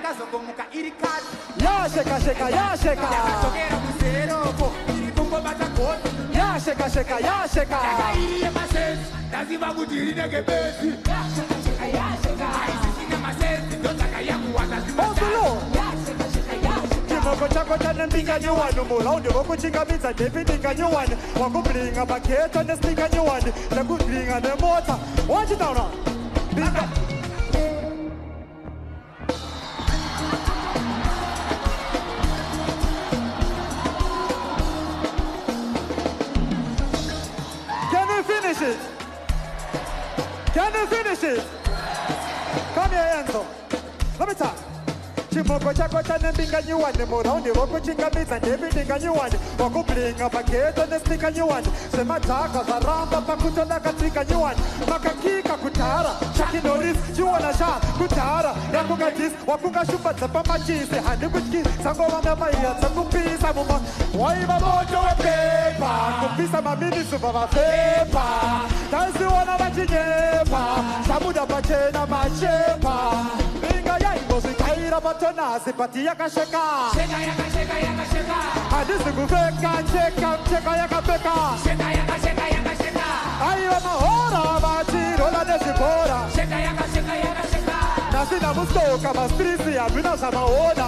yakazongomuka iri kati yasheka sheka yasheka yakatokera kuseroko iri kungobata goto yasheka sheka yasheka yakairiye masensi ndaziva kuti rinenge besi yasheka sheka yasheka aisisina masensi ndodzakayakuwanda Ozulu chimoko chako chanembinga nyuwani mulaundi wokuchingamidza David nganyuwani wakublinga mageto nesninga nyuwani nekublinga nemota wachitaura binga Can you finish it? Can you finish it? Come here, Enzo. Let me talk. Chimoko chako chanembinga nyuwani mulaundi wokuchingamidza David nganyuwani wakublinga mageto nesninga nyuwani semadhaka zaramba pakutoda katsika nyuwani makakika kudhara chakinoris chiwonasha kudhara yakungadis wakungashubhadza pamachisi handi kutyi dzangova memaiya dzekupisa muma waiva moto wepepa kupisa maminisi vavapepa taisiona vachinyepa sabuda pachena machepa binga yaingozvikaira patonasi pati yakasheka handisi kufeka cheka mcheka yakapfeka aiva mahora vachirola nezvibhora nasina musoka mastrisi hazvina zvamaona